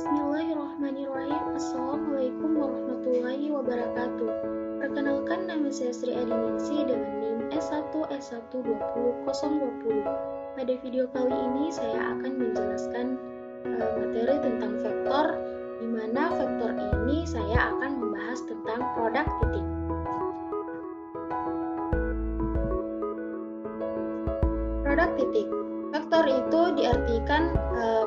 Bismillahirrahmanirrahim. Assalamualaikum warahmatullahi wabarakatuh. Perkenalkan, nama saya Sri Adiningsi dengan NIM S1S1200020. Pada video kali ini saya akan menjelaskan materi tentang vektor, di mana vektor ini saya akan membahas tentang produk titik. Produk titik. Vektor itu diartikan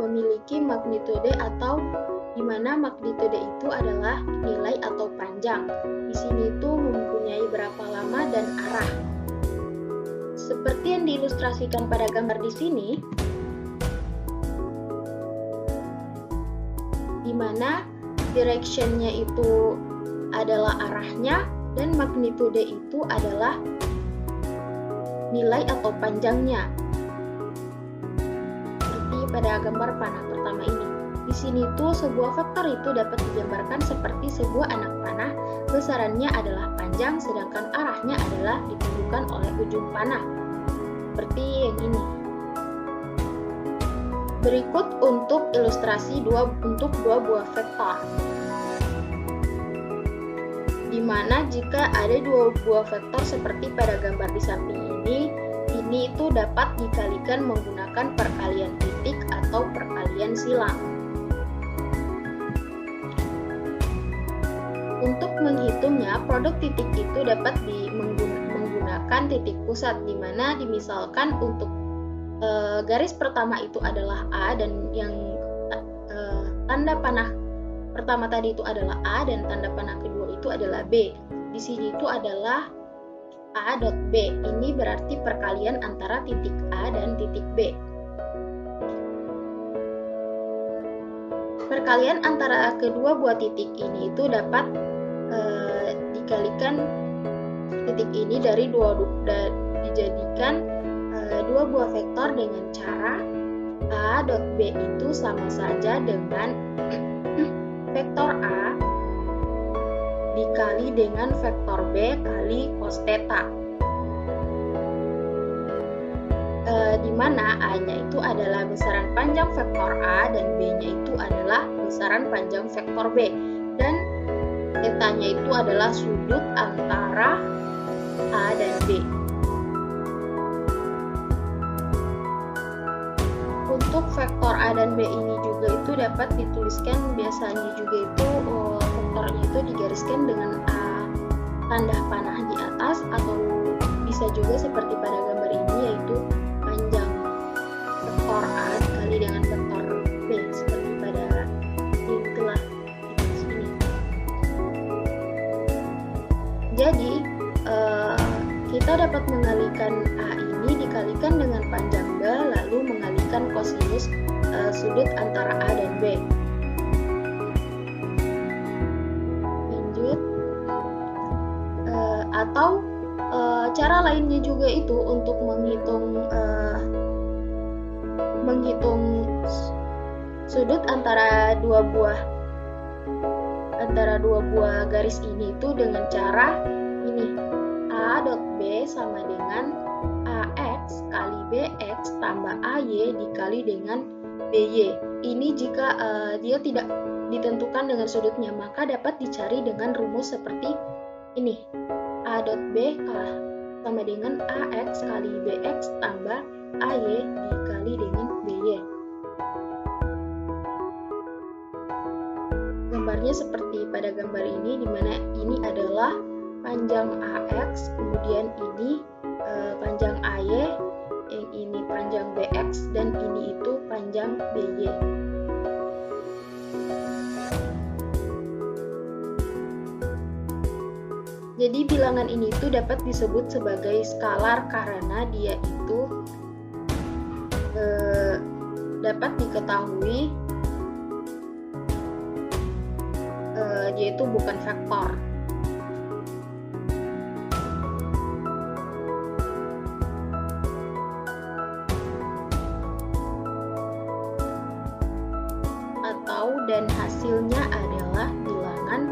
memiliki magnitude atau di mana magnitude itu adalah nilai atau panjang. Di sini itu mempunyai berapa lama dan arah. Seperti yang diilustrasikan pada gambar di sini, di mana direction-nya itu adalah arahnya dan magnitude itu adalah nilai atau panjangnya. Pada gambar panah pertama ini. Di sini tuh sebuah vektor itu dapat digambarkan seperti sebuah anak panah, besarannya adalah panjang sedangkan arahnya adalah ditunjukkan oleh ujung panah. Seperti yang ini. Berikut untuk ilustrasi untuk dua buah vektor. Di mana jika ada dua buah vektor seperti pada gambar di samping ini itu dapat dikalikan menggunakan perkalian titik atau perkalian silang. Untuk menghitungnya, produk titik itu dapat menggunakan titik pusat, di mana dimisalkan untuk garis pertama itu adalah A dan yang tanda panah pertama tadi itu adalah A dan tanda panah kedua itu adalah B. Di sini itu adalah A dot B, ini berarti perkalian antara titik A dan titik B. Perkalian antara kedua buah titik ini itu dapat dikalikan titik ini dari dijadikan dua buah vektor dengan cara A dot B itu sama saja dengan vektor A dikali dengan vektor B kali cos theta, di mana A-nya itu adalah besaran panjang vektor A dan B-nya itu adalah besaran panjang vektor B, dan theta-nya itu adalah sudut antara A dan B. Untuk vektor A dan B ini juga itu dapat dituliskan, biasanya juga itu vektornya itu digariskan dengan tanda panah di atas, atau bisa juga seperti pada gambar ini yaitu panjang vektor A dikali dengan vektor B seperti pada yang telah ditulis ini. Jadi kita dapat mengalikan A ini dikalikan dengan panjang B, lalu mengalikan kosinus sudut antara A dan B. Lanjut. Atau cara lainnya juga itu untuk menghitung sudut antara dua buah garis ini itu dengan cara ini. A dot B sama dengan AX kali BX tambah AY dikali dengan BY. Ini jika dia tidak ditentukan dengan sudutnya, maka dapat dicari dengan rumus seperti ini. A dot B sama dengan AX kali BX tambah AY dikali dengan BY. Gambarnya seperti pada gambar ini, di mana ini adalah panjang AX, kemudian ini panjang AY, yang ini panjang BX, dan ini itu panjang BY. Jadi bilangan ini itu dapat disebut sebagai skalar karena dia itu dapat diketahui dia itu bukan vektor. Dan hasilnya adalah bilangan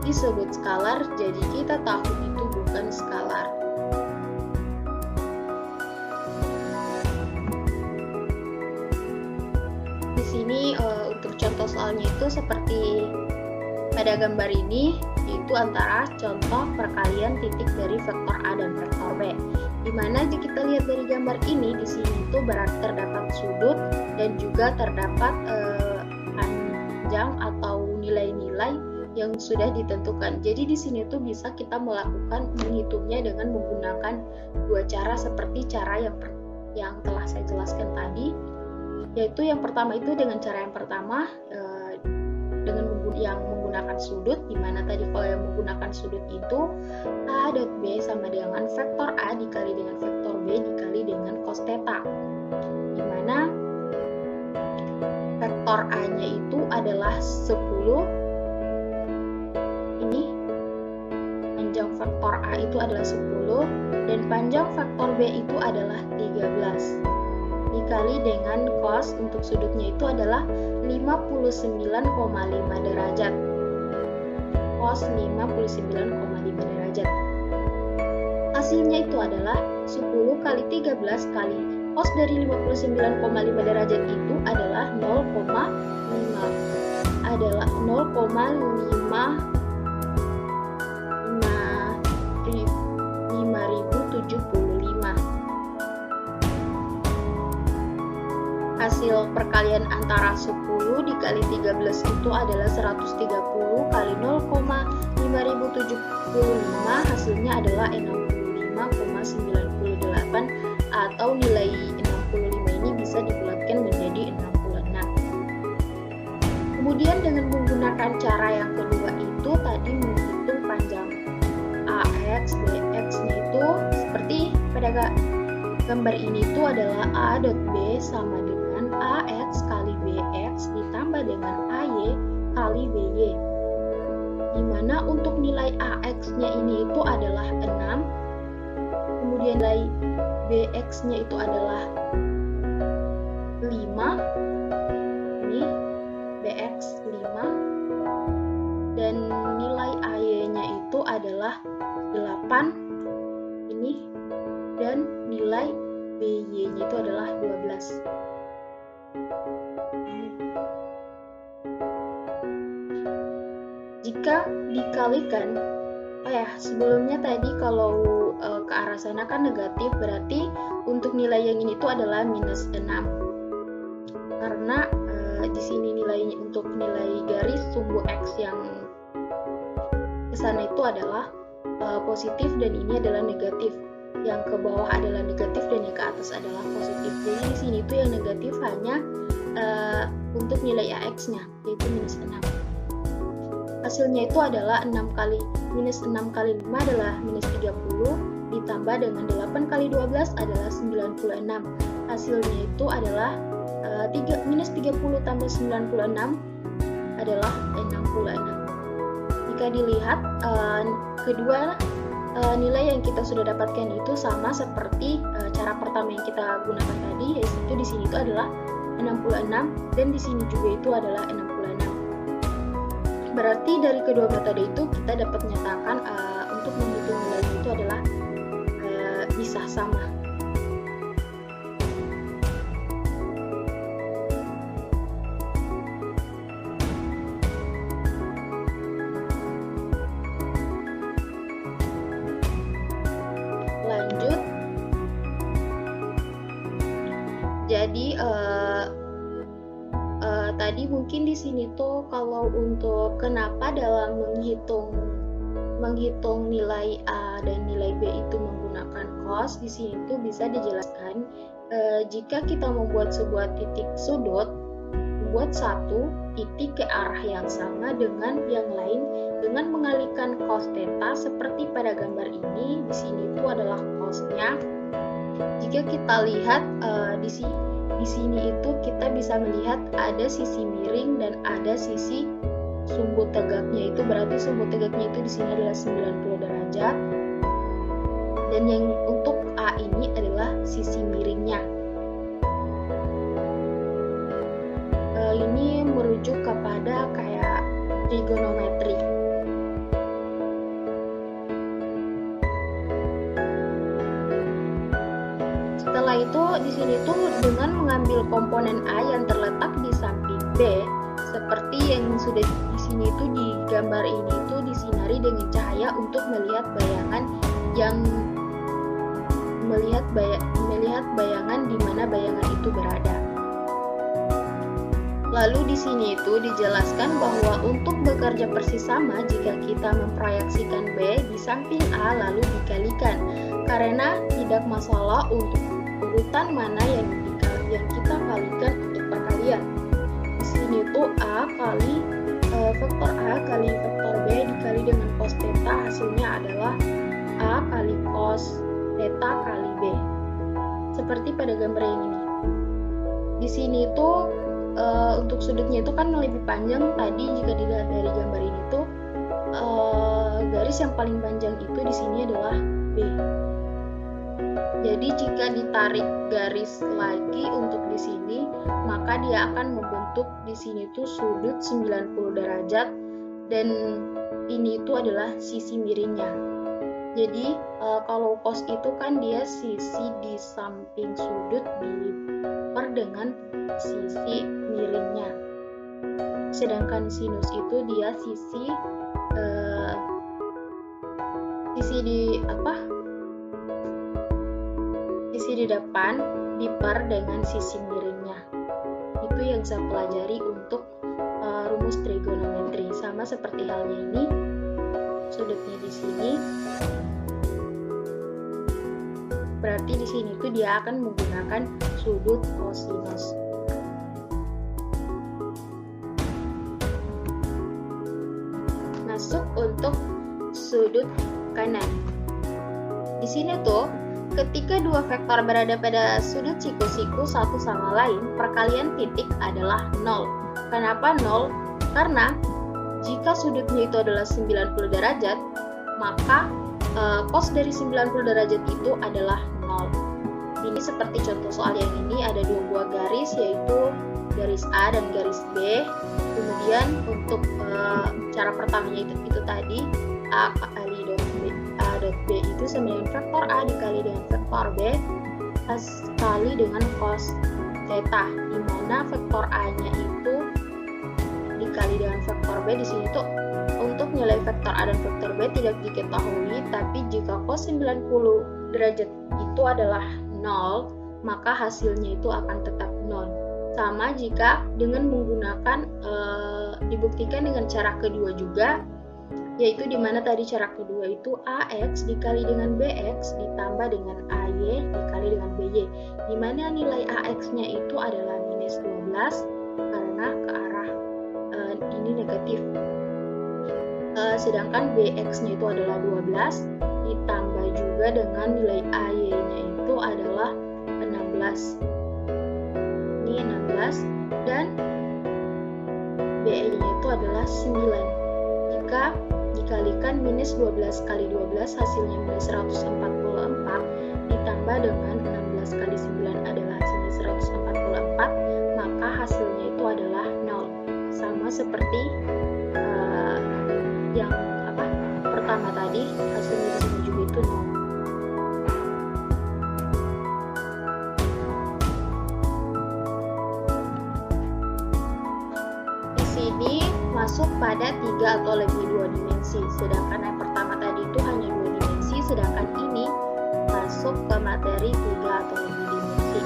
disebut skalar, jadi kita tahu itu bukan skalar. Di sini untuk itu seperti pada gambar ini, yaitu antara contoh perkalian titik dari vektor A dan vektor B. Dimana jika kita lihat dari gambar ini, di sini itu berarti terdapat sudut dan juga terdapat panjang atau nilai-nilai yang sudah ditentukan. Jadi di sini tuh bisa kita melakukan menghitungnya dengan menggunakan dua cara seperti cara yang telah saya jelaskan tadi, yaitu yang pertama itu dengan cara yang pertama dengan menggunakan sudut, dimana tadi kalau yang menggunakan sudut itu A dot B sama dengan vektor A dikali dengan vektor B dikali dengan cos theta, dimana vektor A-nya itu adalah 10, ini panjang vektor A itu adalah 10 dan panjang vektor B itu adalah 13 dikali dengan cos untuk sudutnya itu adalah 59,5 derajat. Cos 59,5 derajat. Hasilnya itu adalah 10 kali 13 kali cos dari 59,5 derajat itu adalah 5075. Hasil perkalian antara 10 dikali 13 itu adalah 130 kali 0,5075, hasilnya adalah 65,98 atau nilai 65 ini bisa dibulatkan menjadi 66. Kemudian dengan menggunakan cara yang kedua itu tadi menghitung panjang AX, BX-nya itu seperti pada gambar ini itu adalah A dot B sama dengan AX kali BX ditambah dengan AY kali BY, dimana untuk nilai AX-nya ini itu adalah 6, kemudian nilai BX-nya itu adalah 5, ini BX 5, dan nilai AY-nya itu adalah 8, ini, dan nilai BY-nya itu adalah 12. Jika dikalikan, sebelumnya tadi kalau ke arah sana kan negatif, berarti untuk nilai yang ini itu adalah minus 6. Karena di sini nilainya untuk nilai garis sumbu X yang ke sana itu adalah positif dan ini adalah negatif. Yang ke bawah adalah negatif dan yang ke atas adalah positif. Jadi di sini tuh yang negatif hanya untuk nilai AX-nya, yaitu minus 6. Hasilnya itu adalah 6 kali minus 6 kali 5 adalah minus 30 ditambah dengan 8 kali 12 adalah 96. Hasilnya itu adalah minus 30 tambah 96 adalah 66. Jika dilihat kedua nilai yang kita sudah dapatkan itu sama seperti cara pertama yang kita gunakan tadi, yaitu di sini itu adalah 66 dan di sini juga itu adalah 66. Berarti dari kedua metode itu kita dapat menyatakan untuk menghitung nilai itu adalah bisa sama. Lanjut. Jadi tadi mungkin di sini tuh kalau untuk kenapa dalam menghitung nilai A dan nilai B itu menggunakan cos, di sini tuh bisa dijelaskan jika kita membuat sebuah titik sudut, membuat satu titik ke arah yang sama dengan yang lain dengan mengalihkan cos theta seperti pada gambar ini. Di sini itu adalah cosnya. Jika kita lihat di sini itu kita bisa melihat ada sisi miring dan ada sisi sumbu tegaknya, itu berarti sumbu tegaknya itu di sini adalah 90 derajat dan yang untuk A ini adalah sisi miringnya. Ini merujuk kepada kayak trigonometri. Setelah itu di sini tuh dengan mengambil komponen A yang terletak di samping B seperti yang sudah di sini itu di gambar ini itu disinari dengan cahaya untuk melihat bayangan melihat bayangan di mana bayangan itu berada. Lalu di sini itu dijelaskan bahwa untuk bekerja persis sama jika kita memproyeksikan B di samping A lalu dikalikan, karena tidak masalah untuk urutan mana yang kita kalikan untuk perkalian. Di sini tuh vektor A kali vektor B dikali dengan cos theta, hasilnya adalah A kali cos theta kali B. Seperti pada gambar yang ini. Di sini tuh untuk sudutnya itu kan lebih panjang. Tadi jika dilihat dari gambar ini tuh garis yang paling panjang itu di sini adalah B. Jadi jika ditarik garis lagi untuk di sini, maka dia akan membentuk di sini tuh sudut 90 derajat dan ini itu adalah sisi miringnya. Jadi kalau cos itu kan dia sisi di samping sudut diper dengan sisi miringnya. Sedangkan sinus itu dia sisi di depan dipar dengan sisi miringnya. Itu yang saya pelajari untuk rumus trigonometri. Sama seperti halnya ini, sudutnya di sini. Berarti di sini tuh dia akan menggunakan sudut kosinus. Masuk untuk sudut kanan. Di sini tuh ketika dua vektor berada pada sudut siku-siku satu sama lain, perkalian titik adalah 0. Kenapa 0? Karena jika sudutnya itu adalah 90 derajat, maka cos dari 90 derajat itu adalah 0. Ini seperti contoh soal yang ini, ada dua buah garis, yaitu garis A dan garis B. Kemudian untuk cara pertamanya itu tadi, A kali dot B itu sama dengan vektor A dikali dengan vektor B kali dengan cos theta, di mana vektor A-nya itu dikali dengan vektor B. Di sini tuh untuk nilai vektor A dan vektor B tidak diketahui, tapi jika cos 90 derajat itu adalah 0, maka hasilnya itu akan tetap 0. Sama jika dengan menggunakan dibuktikan dengan cara kedua juga, yaitu dimana tadi cara kedua itu AX dikali dengan BX ditambah dengan AY dikali dengan BY, dimana nilai AX-nya itu adalah minus 12 karena ke arah ini negatif. Sedangkan BX-nya itu adalah 12 ditambah juga dengan nilai AY-nya itu adalah 16. Ini 16 dan BY-nya itu adalah 9. Jika dikalikan minus 12 kali 12 hasilnya minus 144 ditambah dengan 16 kali 9 adalah minus 144, maka hasilnya itu adalah 0. Sama seperti yang pertama tadi, hasilnya di sini juga itu 0. Di sini masuk pada 3 atau lebih 2 dimensi, sedangkan yang pertama tadi itu hanya 2 dimensi, sedangkan ini masuk ke materi 3 atau lebih dimensi.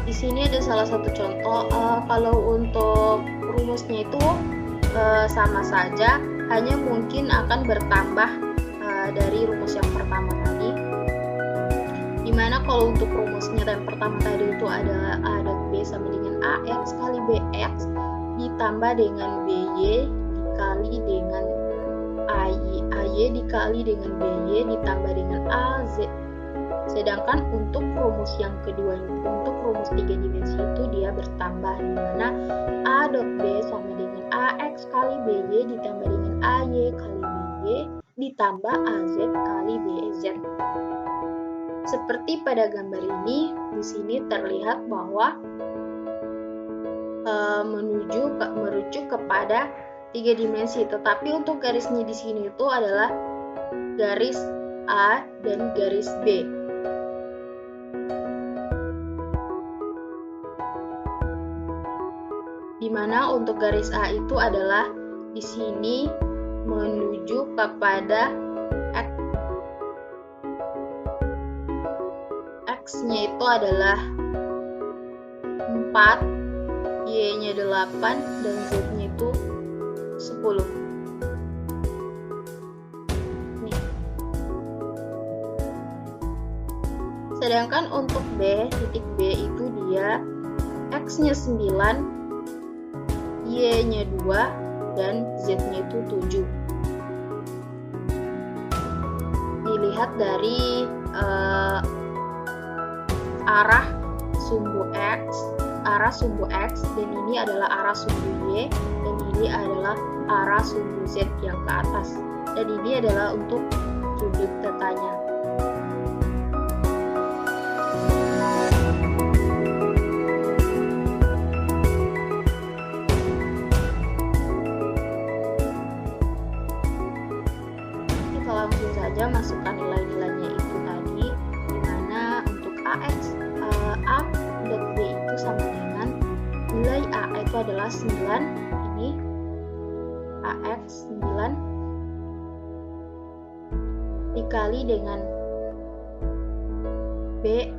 Di sini ada salah satu contoh, kalau untuk rumusnya itu sama saja, hanya mungkin akan bertambah dari rumus yang pertama tadi. Dimana kalau untuk rumusnya yang pertama tadi itu adalah A dot B sama dengan AX kali BX ditambah dengan BY dikali dengan AY dikali dengan BY ditambah dengan AZ. Sedangkan untuk rumus yang kedua, untuk rumus 3 dimensi itu dia bertambah, dimana A dot B sama dengan AX kali BY ditambah dengan AY kali BY ditambah AZ kali BZ. Seperti pada gambar ini, di sini terlihat bahwa merujuk kepada 3 dimensi, tetapi untuk garisnya di sini itu adalah garis A dan garis B. untuk garis A itu adalah di sini menuju kepada X-nya itu adalah 4, Y-nya 8, dan Z-nya itu 10. Nih. Sedangkan untuk B, titik B itu dia X-nya 9, Y-nya 2, dan Z-nya itu 7. Dilihat dari arah sumbu X, dan ini adalah arah sumbu Y, dan ini adalah arah sumbu Z yang ke atas, dan ini adalah untuk sudut tetanya. Kita langsung saja masukkan nilai-nilainya itu tadi, dimana untuk AX A dot B itu sama dengan nilai A itu adalah 9, ini AX 9 dikali dengan B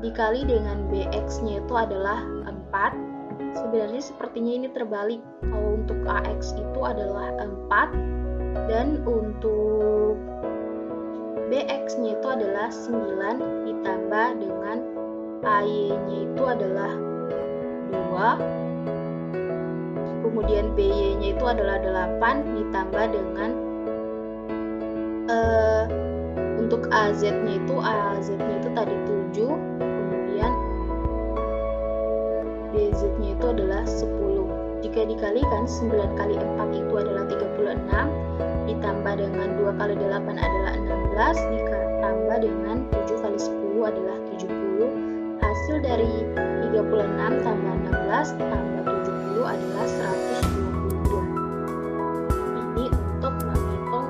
dikali dengan BX-nya itu adalah 4. Sebenarnya sepertinya ini terbalik. Kalau untuk AX itu adalah 4 dan untuk BX-nya itu adalah 9 ditambah dengan AY-nya itu adalah 2, kemudian BY-nya itu adalah 8 ditambah dengan untuk AZ-nya itu tadi 7, kemudian BZ-nya itu adalah 10. Jika dikalikan 9 kali 4 itu adalah 36, ditambah dengan 2 kali 8 adalah 16, ditambah dengan 7 kali 10 adalah 70. Hasil dari 36 tambah 16 tambah 70 adalah 122. Ini untuk menghitung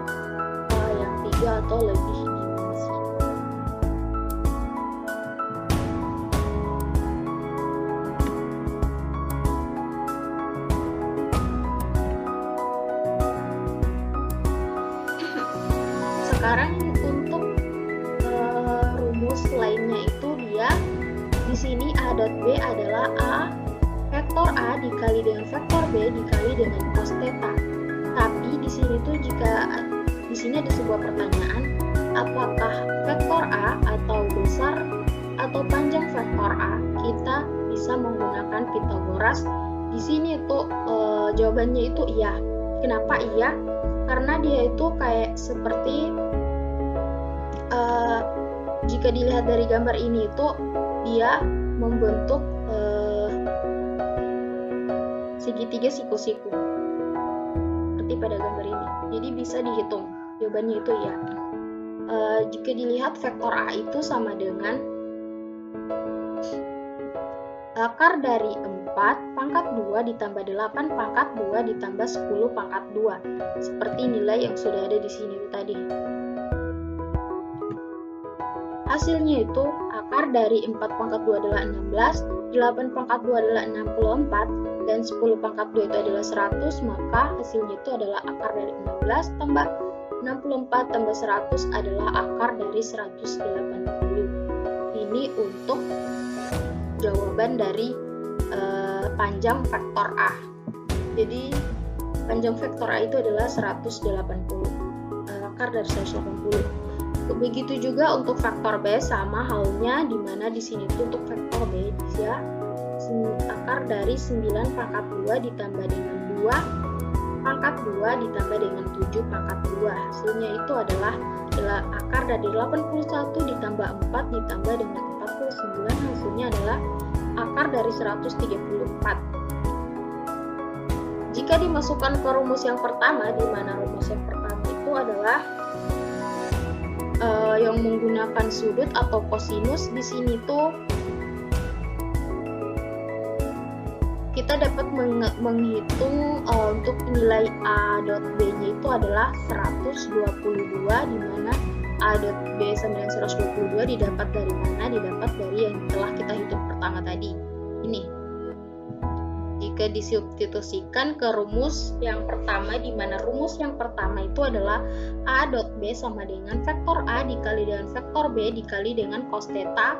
yang 3 atau lebih dimensi. Sekarang untuk rumus lainnya itu dia di sini A dot B adalah vektor A dikali dengan vektor B dikali dengan cos theta. Tapi di sini tuh di sini ada sebuah pertanyaan, apakah vektor A atau besar atau panjang vektor A kita bisa menggunakan Pythagoras? Di sini tuh jawabannya itu iya. Kenapa iya? Karena dia itu kayak seperti jika dilihat dari gambar ini itu dia membentuk segitiga siku-siku seperti pada gambar ini. Jadi bisa dihitung. Jawabannya itu ya. Jika dilihat vektor A itu sama dengan akar dari 4 pangkat 2 ditambah 8 pangkat 2 ditambah 10 pangkat 2. Seperti nilai yang sudah ada di sini tadi. Hasilnya itu akar dari 4 pangkat 2 adalah 16, 8 pangkat 2 adalah 64, dan 10 pangkat 2 itu adalah 100, maka hasilnya itu adalah akar dari 16 tambah 64 tambah 100 adalah akar dari 180. Ini untuk jawaban dari panjang vektor A. Jadi panjang vektor A itu adalah 180, akar dari 180. Begitu juga untuk vektor B, sama halnya, di mana di sini tuh untuk vektor B dia akar dari 9 pangkat 2 ditambah dengan 2 pangkat 2 ditambah dengan 7 pangkat 2. Hasilnya itu adalah akar dari 81 ditambah 4 ditambah dengan 49. Hasilnya adalah akar dari 134. Jika dimasukkan ke rumus yang pertama, di mana rumus yang pertama itu adalah yang menggunakan sudut atau kosinus, di sini tuh kita dapat menghitung untuk nilai A dot B-nya itu adalah 122, di mana A dot B sama dengan 122 didapat dari mana? Didapat dari yang telah kita hitung pertama tadi. Ini. Jika jika disubstitusikan ke rumus yang pertama, di mana rumus yang pertama itu adalah A dot B sama dengan vektor A dikali dengan vektor B dikali dengan cos theta,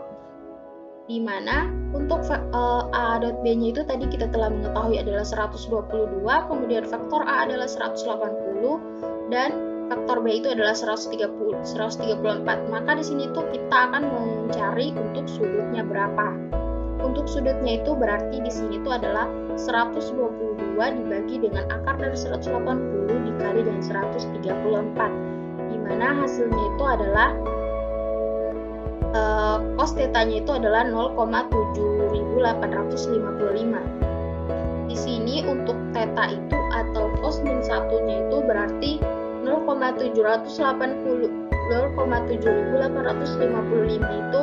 di mana untuk A dot B-nya itu tadi kita telah mengetahui adalah 122, kemudian vektor A adalah 180, dan vektor B itu adalah 134. Maka di sini tuh kita akan mencari untuk sudutnya berapa. Untuk sudutnya itu berarti di sini itu adalah 122 dibagi dengan akar dari 180 dikali dengan 134, di mana hasilnya itu adalah cos theta-nya itu adalah 0,7855. Di sini untuk theta itu atau cos min 1-nya itu berarti 0,7855 itu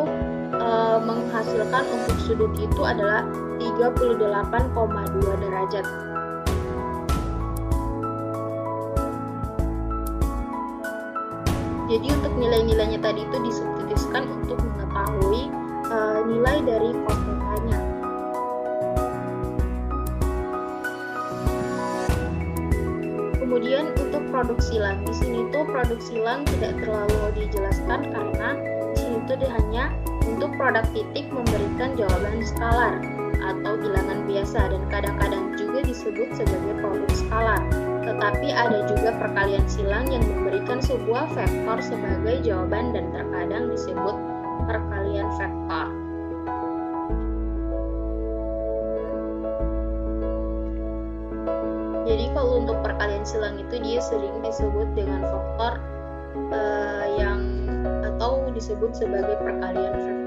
menghasilkan untuk sudut itu adalah 38,2 derajat. Jadi untuk nilai-nilainya tadi itu disubstitusikan untuk mengetahui nilai dari cos theta-nya. Kemudian untuk produk silang, di sini tuh produk silang tidak terlalu dijelaskan karena di sini tuh hanya untuk produk titik memberikan jawaban skalar atau bilangan biasa dan kadang-kadang juga disebut sebagai produk skalar. Tetapi ada juga perkalian silang yang memberikan sebuah vektor sebagai jawaban dan terkadang disebut perkalian vektor. Jadi kalau untuk perkalian silang itu dia sering disebut dengan vektor atau disebut sebagai perkalian vektor.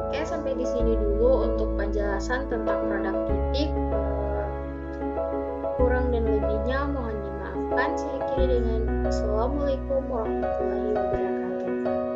Oke, sampai di sini dulu untuk penjelasan tentang produk titik. Kurang dan lebihnya mohon dimaafkan. Saya akhiri dengan Assalamualaikum warahmatullahi wabarakatuh.